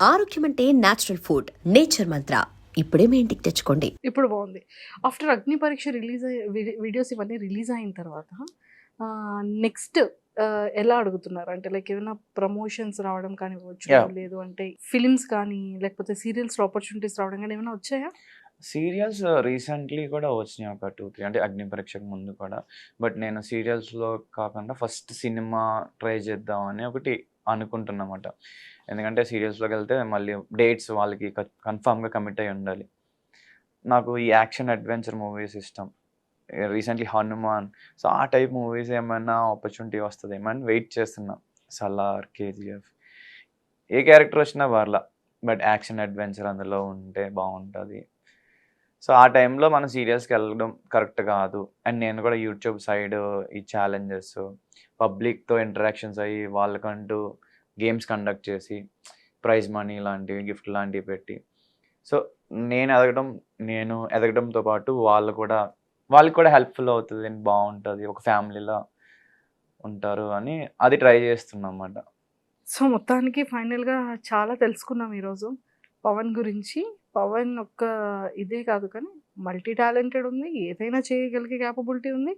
ఆరోగ్యం అంటే natural food, nature మంత్ర. ఇప్పుడే మీ ఇంటికి తెచ్చుకోండి. ఇప్పుడు బాగుంది. ఆఫ్టర్ అగ్ని పరీక్ష రిలీజ్ అయ్యి వీడియోస్ ఇవన్నీ రిలీజ్ అయిన తర్వాత నెక్స్ట్ ఎలా అడుగుతున్నారు? అంటే లైక్ ఏమైనా ప్రమోషన్స్ రావడం కానివ్వచ్చు, యాహ్! లేదు అంటే ఫిలిమ్స్ కానీ, లేకపోతే సీరియల్స్‌లో ఆపర్చునిటీస్ రావడం గాని ఏమైనా వచ్చాయా? సీరియల్స్ రీసెంట్‌లీ కూడా వచ్చినాయి ఒక 2, 3 అంటే అగ్ని పరీక్షకు ముందు కూడా. బట్ నేను సీరియల్స్‌లో కాకుండా ఫస్ట్ సినిమా ట్రై చేద్దామని ఒకటి అనుకుంటున్నామాట. ఎందుకంటే సీరియల్స్‌లోకెళ్తే మళ్ళీ డేట్స్ వాళ్ళకి కన్ఫర్మ్‌గా కమిట్ అయ్యి ఉండాలి. నాకు ఈ యాక్షన్ అడ్వెంచర్ మూవీస్ ఇష్టం. రీసెంట్‌లీ 'హనుమాన్' సో, ఆ టైప్ మూవీస్ ఏమన్నా ఆపర్చునిటీ వస్తదేమో అని వెయిట్ చేస్తున్నా. 'సలార్', 'కేజీఎఫ్' ఏ క్యారెక్టర్ వచ్చినా పర్లా. బట్ యాక్షన్ అడ్వెంచర్ అందులో ఉంటే బావుంటది. సో, ఆ టైంలో మనం సీరియల్స్‌కెళ్ళడం కరెక్ట్ కాదు. అండ్ నేను కూడా యూట్యూబ్ సైడ్ ఈ ఛాలెంజెస్, పబ్లిక్‌తో ఇంటరాక్షన్స్ అయ్యి వాళ్ళకంటూ గేమ్స్ కండక్ట్ చేసి, ప్రైజ్ మనీ లాంటివి, గిఫ్ట్ లాంటివి పెట్టి, సో, నేను ఎదగడంతో పాటు వాళ్ళకి కూడా హెల్ప్‌ఫుల్ అవుతది. బావుంటది. ఒక ఫ్యామిలీలా ఉంటారు అని అది ట్రై చేస్తున్నమాట. సో, మొత్తానికి ఫైనల్‌గా చాలా తెలుసుకున్నాం ఈరోజు పవన్ గురించి. పవన్ ఒక్క ఇదే కాదు కానీ మల్టీ టాలెంటెడ్ ఉంది. ఏదైనా చేయగలిగే కేపబిలిటీ ఉంది.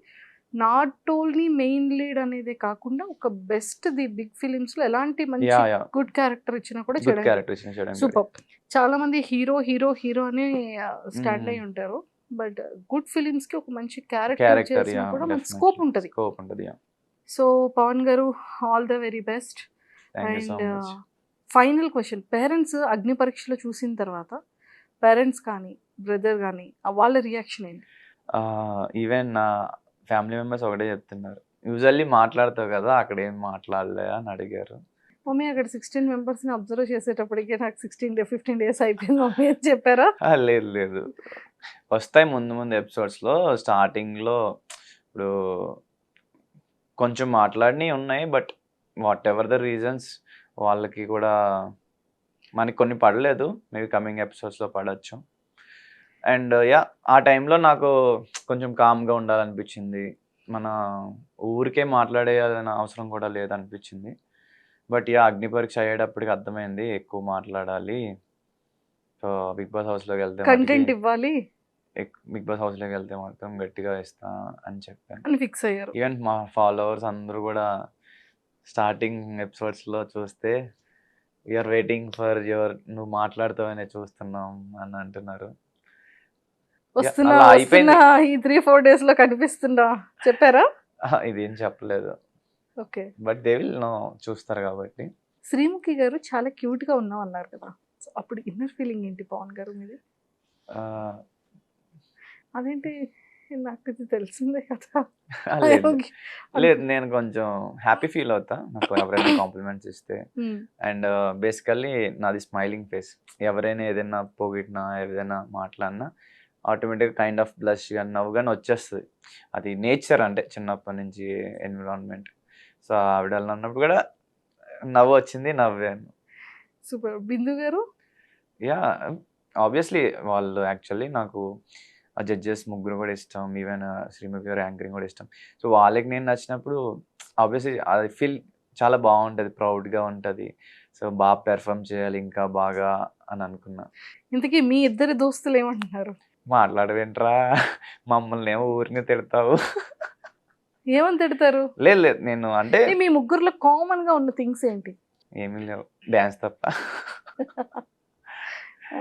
నాట్ ఓన్లీ మెయిన్ లీడ్ అనేదే కాకుండా ఒక బెస్ట్ ది బిగ్ ఫిలిమ్స్‌లో ఎలాంటి మంచి యాహ్! గుడ్ క్యారెక్టర్ ఇచ్చినా కూడా గుడ్ చేయడానికి క్యారెక్టర్ ఇచ్చిన చేయడానికి రెడీ. సూపర్. చాలామంది హీరో అని స్టాండ్ అయ్యి ఉంటారు. బట్ గుడ్ ఫిలిమ్స్‌కి ఒక మంచి క్యారెక్టర్ క్యారెక్టర్ చేసినా కూడా మంచి డెఫినెట్‌లీ స్కోప్ ఉంటది. స్కోప్ ఉంటది. సో, పవన్ గారు all the very best. Thank you so and much. Final question, parents అగ్ని పరీక్షలో చూసిన తర్వాత పేరెంట్స్ కానీ, బ్రదర్ కానీ వాళ్ళ రియాక్షన్ ఏంటి? ఈవెన్ నా ఫ్యామిలీ మెంబర్స్ ఒకటే చెప్తున్నారు. యూజువల్లీ మాట్లాడతావు కదా! అక్కడ ఏం మాట్లాడలే అని అడిగారు. మమ్మీ అక్కడ 16 మెంబర్స్‌ని అబ్జర్వ్ చేసేటప్పటికే నాకు 15 డేస్ అయిపోయింది మమ్మీ అని చెప్పారా? లేదు లేదు. వస్తాయి ముందు ఎపిసోడ్స్‌లో స్టార్టింగ్‌లో ఇప్పుడు కొంచెం మాట్లాడినయి ఉన్నాయి. But what ever the reasons వాళ్ళకి కూడా మనకి కొన్ని పడలేదు. మేబీ కమింగ్ ఎపిసోడ్స్‌లో పడొచ్చు. అండ్ ఆ టైంలో నాకు కొంచెం కామ్‌గా ఉండాలనిపించింది. మన ఊరికే మాట్లాడేయాల్సిన అవసరం కూడా లేదనిపించింది. బట్ అగ్ని పరీక్ష అయ్యేటప్పటికి అర్థమైంది ఎక్కువ మాట్లాడాలి. సో, బిగ్ బాస్ హౌస్‌లోకెళ్తే మటికి కంటెంట్ ఇవ్వాలి బిగ్ బాస్ హౌస్‌లోకెళ్తే మాత్రం గట్టిగా ఇస్తా అని చెప్పాను. అని ఫిక్స్ అయ్యారు. ఈవెన్ మా ఫాలోవర్స్ అందరూ కూడా స్టార్టింగ్ ఎపిసోడ్స్‌లో చూస్తే వి ఆర్ వెయిటింగ్ ఫర్ నువ్వు మాట్లాడతావనే చూస్తున్నాం అని అంటున్నారు. వస్తున్నా అలా అయిపోయింది. ఈ 3-4 డేస్‌లో కనిపిస్తున్నా చెప్పారా? ఇదేం చెప్పలేదు. Okay. But they will know చూస్తారు కాబట్టి. శ్రీముఖి గారు చాలా క్యూట్‌గా ఉన్నావు అన్నారు కదా! సో, అప్పుడు ఇన్నర్ ఫీలింగ్ ఏంటి పవన్ గారు మీది? ఆహ్, అదేంటి నాకు ఇది తెలిసిందే కదా! లేదు. ఓకే. లేదు. నేను కొంచెం హ్యాపీ ఫీల్ అవుతా. నాకు ఎవరైనా కాంప్లిమెంట్స్ ఇస్తే. హ్మ్. అండ్ బేసికల్లీ నాది స్మైలింగ్ ఫేస్. ఎవరైనా ఏదైనా పొగిడినా, ఏదైనా మాట్లాడినా ఆటోమేటిక్‌గా కైండ్ ఆఫ్ బ్లష్ గాని, నవ్వు గాని వచ్చేస్తది. అది నేచర్ అంటే చిన్నప్పటి నుంచి ఎన్విరాన్మెంట్. సో, ఆవిడ అలా అన్నప్పుడు కూడా నవ్వొచ్చింది. నవ్వాను. సూపర్. బిందు గారు? యాహ్! ఆబ్వియస్లీ వాళ్ళు యాక్చువల్లీ నాకు ఆ జడ్జెస్ ముగ్గురు కూడా ఇష్టం. ఈవెన్ శ్రీముఖి గారి యాంకరింగ్ కూడా ఇష్టం. సో, వాళ్ళకి నేను నచ్చినప్పుడు ఆబ్వియస్లీ అది ఫీల్ చాలా బావుంటది. ప్రౌడ్‌గా ఉంటది. సో, పెర్ఫార్మ్ చేయాలి ఇంకా బాగా అని అనుకున్నా. ఇంతకీ మీ ఇద్దరి దోస్తులు ఏమంటున్నారు? మాట్లాడవేంట్రా మమ్మల్నేమో ఊరికే తిడతావు. ఏమని తిడతారు? లేదు లేదు. నేను అంటే మీ ముగ్గురిలో కామన్‌గా ఉన్న థింగ్స్ ఏంటి? ఏమీ లేవు. డాన్స్ తప్ప.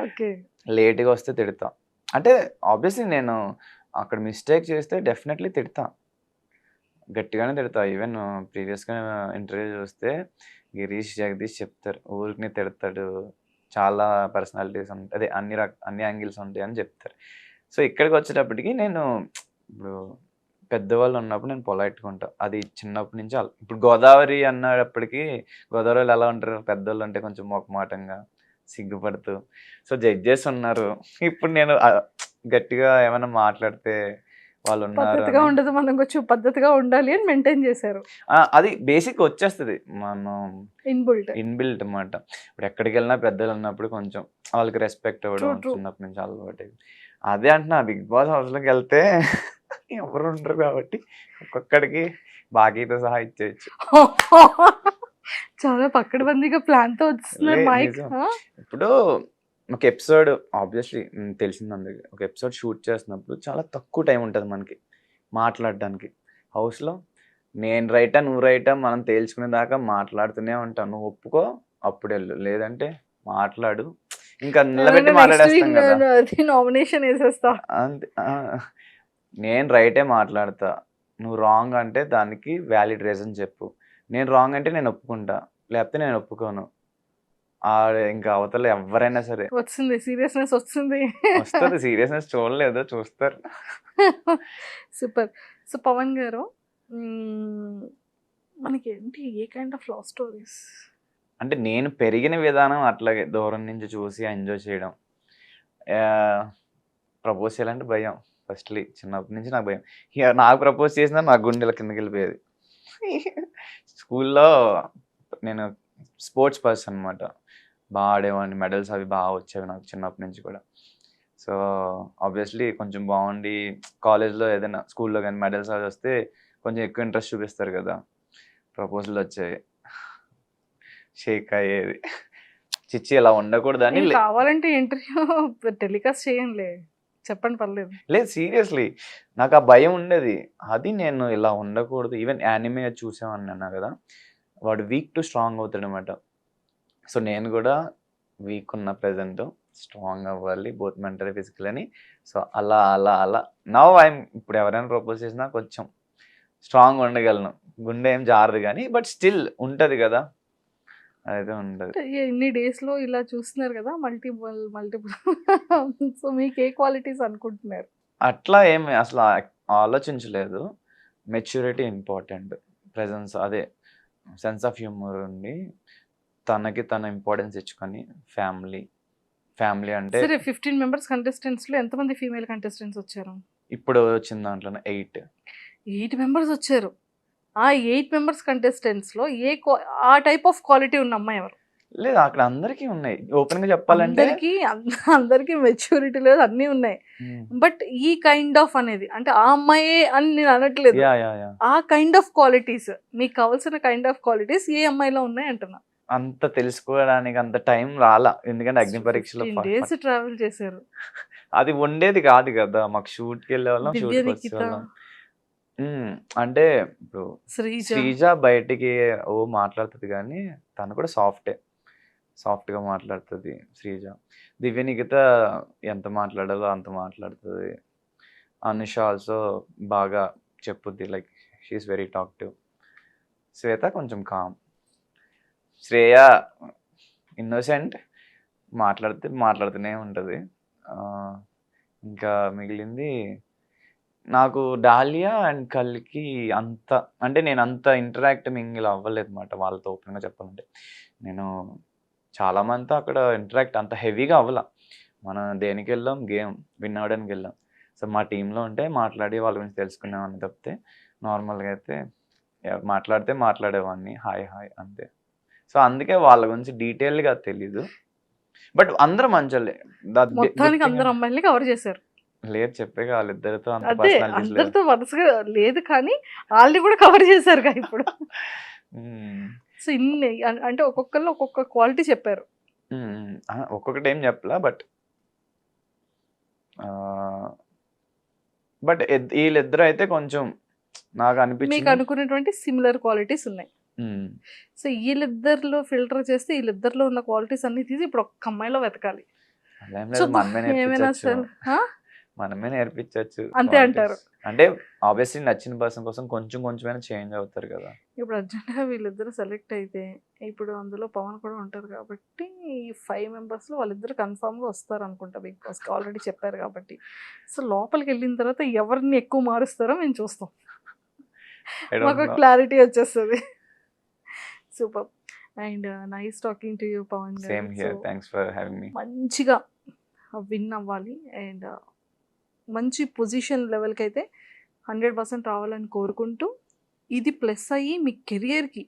ఓకే. లేట్‌గా వస్తే తిడతా. అంటే ఆబ్వియస్లీ నేను అక్కడ మిస్టేక్ చేస్తే డెఫినెట్‌లీ తిడతా. గట్టిగానే తిడతా. ఈవెన్ ప్రీవియస్‌గా ఇంటర్వ్యూ చూస్తే గిరీష్, జగదీష్ చెప్తారు. ఊరికనే తిడతాడు. చాలా పర్సనాలిటీస్ అదే అన్ని యాంగిల్స్ ఉంటాయని చెప్తారు. సో, ఇక్కడికొచ్చేటప్పటికి నేను ఇప్పుడు పెద్దవాళ్ళు ఉన్నప్పుడు నేను పొలైట్‌గా ఉంటా. అది చిన్నప్పటి నుంచి ఇప్పుడు గోదావరి అన్నప్పటికి గోదావరిలో ఎలా ఉంటారు? పెద్దోళ్ళు అంటే కొంచెం మొహమాటంగా, సిగ్గుపడుతూ. సో, జడ్జెస్ ఉన్నారు. ఇప్పుడు నేను గట్టిగా ఏమైనా మాట్లాడితే వాళ్ళున్నారు పద్ధతిగా అని ఉండదు. మనం కొంచెం పద్ధతిగా ఉండాలి అని మెయింటైన్ చేశారు. అది బేసిక్ వచ్చేస్తది. మనం ఇన్‌బిల్ట్. ఇన్‌బిల్ట్ మాట. ఇప్పుడు ఎక్కడికెళ్ళినా పెద్దలున్నప్పుడు కొంచెం వాళ్ళకి రెస్పెక్ట్ ట్రూ. ఇవ్వడం ట్రూ. చిన్నప్పటి నుంచి అలవాటయింది. అదే అంటున్నా బిగ్ బాస్ హౌస్‌లోకెళ్తే ఎవరు ఉండరు కాబట్టి ఒక్కొక్కడికి బాకీతో సహా ఇచ్చేయొచ్చు. చాలా పక్కడబందీగా ప్లాన్‌తో వచ్చేస్తున్నారు మైక్. నిజం. ఇప్పుడు ఒక ఎపిసోడ్ ఆబ్వియస్లీ తెలిసింది అందరికి. ఒక ఎపిసోడ్ షూట్ చేస్తున్నప్పుడు చాలా తక్కువ టైం ఉంటది మనకి మాట్లాడడానికి. హౌస్‌లో నేను రైటా, నువ్వు రైటా మనం తేల్చుకునేదాకా మాట్లాడుతూనే ఉంటాం. నువ్వు ఒప్పుకో అప్పుడెళ్ళు. లేదంటే మాట్లాడు. ఇంకా నిలబెట్టి నెక్స్ట్ మాట్లాడేస్తాం వీక్ కదా! నేను అది నామినేషన్ ఏసేస్తా. అంతే. నేను రైటే మాట్లాడతా. నువ్వు రాంగ్ అంటే దానికి వాలిడ్ రీజన్ చెప్పు. నేను రాంగ్ అంటే నేను ఒప్పుకుంటా. లేకపోతే నేను ఒప్పుకోను. ఇంకా అవతల ఎవ్వరైనా సరే. వచ్చింది. సీరియస్‌నెస్ వచ్చింది. వస్తది. సీరియస్‌నెస్ చూడలేదు. చూస్తారు. సూపర్. సో, పవన్ గారు మనకేంటి ఏ కైండ్ ఆఫ్ లవ్ స్టోరీస్? అంటే నేను పెరిగిన విధానం అట్లాగే దూరం నుంచి చూసి ఎంజాయ్ చేయడం. ప్రపోజ్ చేయాలంటే భయం. ఫస్ట్‌లీ చిన్నప్పటి నుంచి నాకు భయం. ఇక నాకు ప్రపోజ్ చేసినా నా గుండెల కిందకెళ్ళిపోయేది. స్కూల్‌లో నేను స్పోర్ట్స్ పర్సన్ అనమాట. ఆడేవాడిని. మెడల్స్ అవి వచ్చేవి నాకు చిన్నప్పటి నుంచి కూడా. సో, ఆబ్వియస్లీ కొంచెం బాగుండి కాలేజ్‌లో ఏదైనా స్కూల్‌లో కానీ మెడల్స్ అవి వస్తే కొంచెం ఎక్కువ ఇంట్రెస్ట్ చూపిస్తారు కదా! ప్రపోజల్‌లు వచ్చాయి. షేక్ అయ్యేది. చిచ్చి ఇలా ఉండకూడదని నేను కావాలంటే ఇంటర్వ్యూ టెలికాస్ట్ చేయండిలే. చెప్పండి పర్లేదు. లేదు సీరియస్లీ. నాకు ఆ భయం ఉండేది. అది నేను ఇలా ఉండకూడదు. ఈవెన్ యానిమే చూసామని అన్నా కదా! వాడు వీక్ టు స్ట్రాంగ్ అవుతాడనమాట. సో, నేను కూడా వీక్ ఉన్న ప్రెజెంట్ స్ట్రాంగ్ అవ్వాలి బోత్ మెంటలీ, ఫిజికల్ అని. సో, అలా నౌ ఇప్పుడు ఎవరైనా ప్రపోజ్ చేసినా కొంచెం స్ట్రాంగ్ ఉండగలను. గుండె ఏం జారదు కానీ బట్ స్టిల్ ఉంటది కదా! అదైతే ఉంటది. ఇన్ని డేస్‌లో ఇలా చూస్తున్నారు కదా! మల్టిపుల్ సో, మీకు ఏ క్వాలిటీస్ అనుకుంటున్నారు? అట్లా ఏమి అసలు ఆలోచించలేదు. Maturity important. ప్రెజెన్స్ అదే సెన్స్ ఆఫ్ హ్యూమర్ ఉండి తనకి తన ఇంపార్టెన్స్ ఇచ్చుకొని ఫ్యామిలీ అంటే సరే 15 మెంబర్స్ కంటెస్టెంట్స్‌లో ఎంతమంది ఫీమేల్ కంటెస్టెంట్స్ వచ్చారు? ఇప్పుడు వచ్చిన దాంట్లోనే 8. 8 మెంబర్స్ వచ్చారు. ఆ 8 మెంబర్స్ కంటెస్టెంట్స్‌లో ఆ టైప్ ఆఫ్ క్వాలిటీ ఉన్న అమ్మాయి ఎవరు? లేదు అక్కడ అందరికీ ఉన్నాయి. ఓపెన్‌గా చెప్పాలంటే అందరికీ మెచ్యూరిటీ లేదు, అన్నీ ఉన్నాయి. బట్ ఈ కైండ్ ఆఫ్ అనేది అంటే ఆ అమ్మాయే అని నేను అనట్లేదు. యాహ్. ఆ కైండ్ ఆఫ్ క్వాలిటీస్ మీకు కావాల్సిన కైండ్ ఆఫ్ క్వాలిటీస్ ఏ అమ్మాయిలో ఉన్నాయి అంటున్నా. అంత తెలుసుకోవడానికి అంత టైం రాలా. ఎందుకంటే అగ్ని పరీక్షలో 15 డేస్ ట్రావెల్ చేశారు. అది ఉండేది కాదు కదా! మాకు షూట్‌కి వెళ్ళేవాళ్ళం, దివ్య, షూట్‌కి నిఖిత, వచ్చేవాళ్ళం. అంటే ఇప్పుడు శ్రీజ. శ్రీజ బయటికి మాట్లాడుతది గానీ తను కూడా సాఫ్ట్‌గా మాట్లాడుతది శ్రీజ. దివ్య, నిఖిత ఎంత మాట్లాడాలో అంత మాట్లాడుతది. అనుష ఆల్సో బాగా చెప్పుద్ది. Like she is very talkative. Shweta కొంచెం కామ్. శ్రేయ ఇన్నోసెంట్. మాట్లాడుతూనే ఉంటది. ఇంకా మిగిలింది నాకు డాలియా అండ్ కల్కి అంత అంటే నేను అంత మింగిల్ అవ్వలేదన్నమాట వాళ్ళతో ఓపెన్‌గా చెప్పాలంటే. నేను చాలా మందితో అక్కడ ఇంటరాక్ట్ అంత హెవీగా అవ్వల. మనం దేనికెళ్ళాం గేమ్ విన్ అవ్వడానికి వెళ్ళాం. సో, మా టీమ్‌లో ఉంటే మాట్లాడి వాళ్ళ గురించి తెలుసుకునేవాడిని తప్పితే నార్మల్‌గా అయితే మాట్లాడితే మాట్లాడేవాడిని. హాయ్ అంతే. సో, అందుకే వాళ్ళ గురించి డీటెయిల్‌గా తెలీదు. బట్ అందరూ మంచోళ్ళే. మొత్తానికి అందరు అమ్మాయిల్ని కవర్ చేశారు. లేదు చెప్పేగా వాళ్ళిద్దరితో అంత అదే పర్సనాలిటీస్ లేవు. అందరితో వరుసగా లేదు కానీ వాళ్ళని కూడా కవర్ చేశారుగా ఇప్పుడు. సో, ఇన్ని అంటే ఒక్కొక్కళ్ళు ఒక్కొక్క క్వాలిటీ చెప్పారు. ఒక్కొక్కటి ఏం చెప్పలా బట్ వీళ్ళిద్దరు అయితే కొంచెం నాకు మీకు అనిపించింది. అనుకున్నటువంటి సిమిలర్ క్వాలిటీస్ ఉన్నాయి. సో, వీళ్ళిద్దరిలో ఫిల్టర్ చేస్తే వీళ్ళిద్దరిలో ఉన్న క్వాలిటీస్ అన్ని తీసి ఇప్పుడు ఒక్క అమ్మాయిలో వెతకాలి. అదేం లేదు, చూద్దాం మనమే ఏమైనా నేర్పించచ్చు. అసలు మనమే నేర్పించచ్చు. అంతే అంటారు. అంటే ఆబ్వియస్లీ నచ్చిన పర్సన్ కోసం కొంచెమైనా చేంజ్ అవుతారు కదా. ఇప్పుడు అర్జెంట్గా వీళ్ళిద్దరు సెలెక్ట్ అయితే ఇప్పుడు అందులో పవన్ కూడా ఉంటారు కాబట్టి ఈ 5 మెంబర్స్లో వాళ్ళిద్దరు కన్ఫామ్గా వస్తారు అనుకుంటా. బిగ్ బాస్కి ఆల్రెడీ చెప్పారు కాబట్టి. సో, లోపలికి వెళ్ళిన తర్వాత ఎవరిని ఎక్కువ మారుస్తారో మేము చూస్తాం. మాకు క్లారిటీ వచ్చేస్తుంది. Super and nice talking to you Pavan garu. Same here. Thanks for having me. మంచిగా విన్ అవ్వాలి అండ్ మంచి పొజిషన్ లెవెల్కి అయితే 100% రావాలని కోరుకుంటూ ఇది ప్లస్ అయ్యి మీ కెరియర్కి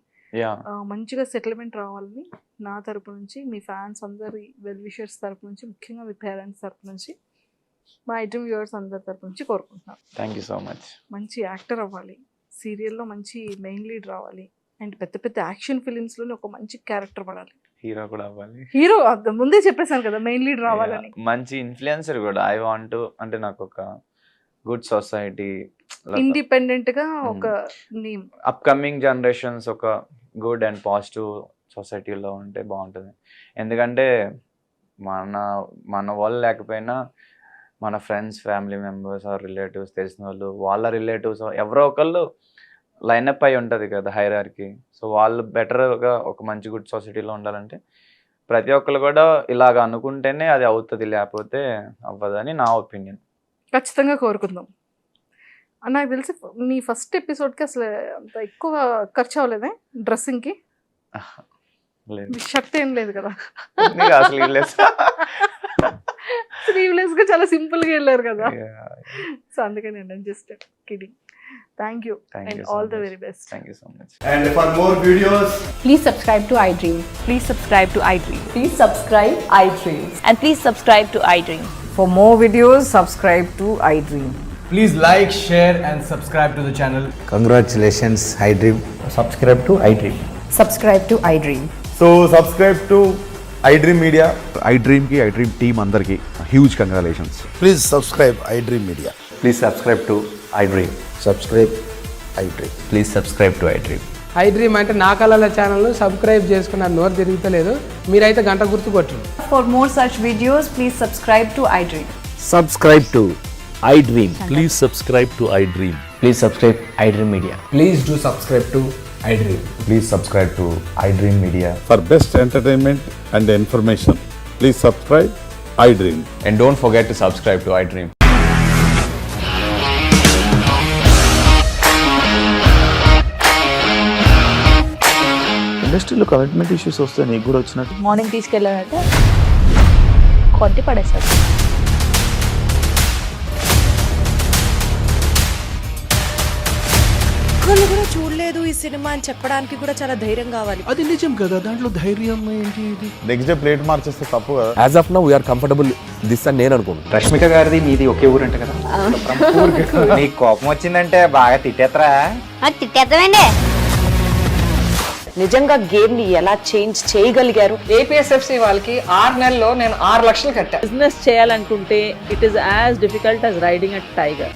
మంచిగా సెటిల్మెంట్ రావాలని నా తరపు నుంచి, మీ ఫ్యాన్స్ అందరి వెల్ విషర్స్ తరపు నుంచి, ముఖ్యంగా మీ పేరెంట్స్ తరపు నుంచి, మా ఐటమ్ వ్యూవర్స్ అందరి తరపు నుంచి కోరుకుంటున్నాను. Thank you so much. మంచి యాక్టర్ అవ్వాలి, సీరియల్లో మంచి మెయిన్ లీడ్ రావాలి, అండ్ పెద్ద పెద్ద యాక్షన్ ఫిలిమ్స్లోనే ఒక మంచి క్యారెక్టర్ పడాలి. హీరో కూడా అవ్వాలి. హీరో ముందే చెప్పేశాను కదా మెయిన్ లీడ్ రావాలని. మంచి ఇన్ఫ్లుయెన్సర్ కూడా ఐ వాంట్ అంటే నాకు ఒక గుడ్ సొసైటీ, ఇండిపెండెంట్ గా ఒక నేమ్, అప్కమింగ్ జనరేషన్స్ ఒక గుడ్ అండ్ పాజిటివ్ సొసైటీలో ఉంటే బాగుంటుంది. ఎందుకంటే మన వాళ్ళు లేకపోయినా మన friends, family members or relatives, తెలిసిన వాళ్ళు, వాళ్ళ రిలేటివ్స్ ఎవరో ఒకళ్ళు లైనప్ అయి ఉంటుంది కదా హైరార్కీ. సో వాళ్ళు బెటర్గా ఒక మంచి గుడ్ సొసైటీలో ఉండాలంటే ప్రతి ఒక్కరు కూడా ఇలాగ అనుకుంటేనే అది అవుతుంది, లేకపోతే అవ్వదని నా ఒపీనియన్. ఖచ్చితంగా కోరుకుందాం. నాకు తెలిసి మీ ఫస్ట్ ఎపిసోడ్కి అసలు అంత ఎక్కువ ఖర్చు అవ్వలేదే డ్రెస్సింగ్కి? లేదు, షర్ట్ ఏం లేదు కదా, అసలు స్లీవ్లెస్ గా చాలా సింపుల్ గా వెళ్ళారు కదా. సో అందుకని నేను just kidding. Thank you and all the very best. Thank you so much. And for more videos, Please subscribe to iDream. Please subscribe to iDream. Please subscribe iDream. And please subscribe to iDream. For more videos, subscribe to iDream. please like, share and subscribe to the channel. Congratulations, iDream. Subscribe to iDream. Subscribe to iDream. So subscribe to iDream Media. iDream team andarki huge congratulations. Please subscribe iDream Media. Please subscribe to iDream. Subscribe iDream. Please subscribe to iDream. iDream అంటే నా కళల ఛానల్ను subscribe చేసుకున్న నోరు తిరుగుతలేదు, మీరైతే గంట గుర్తు కొట్టండి. For more such videos, please subscribe to iDream. Subscribe to iDream. Please subscribe to iDream. Please subscribe iDream Media. Please do subscribe to iDream. Please subscribe to iDream Media. For best entertainment and information, please subscribe iDream. And don't forget to subscribe to iDream. ఇండస్ట్రీలో commitment issues వస్తే నీకు కూడా వచ్చినట్టు morning తీసుకెళ్ళాలంటే కొట్టి పడేస్తారు. ఒక్కళ్ళు కూడా చూడలేదు ఈ సినిమా అని చెప్పడానికి కూడా చాలా ధైర్యం కావాలి. అది నిజం కదా, దాంట్లో ధైర్యం ఏంటి? నెక్స్ట్ డే ప్లేట్ మార్చేస్తే తప్పు కదా. As of now, we are comfortable this అని నేను అనుకుంటున్నాను. రష్మిక గారిది మీది ఒకే ఊరంట కదా. నీకు కోపం వచ్చిందంటే బాగా తిట్టేత్తరా? తిట్టేద్దామండి. నిజంగా గేమ్ ని ఎలా చేంజ్ చేయగలిగారు? APSFC వాళ్ళకి 6 నెలల్లో నేను 6 లక్షలు కట్టా. బిజినెస్ చేయాలనుకుంటే it is as difficult as riding a tiger.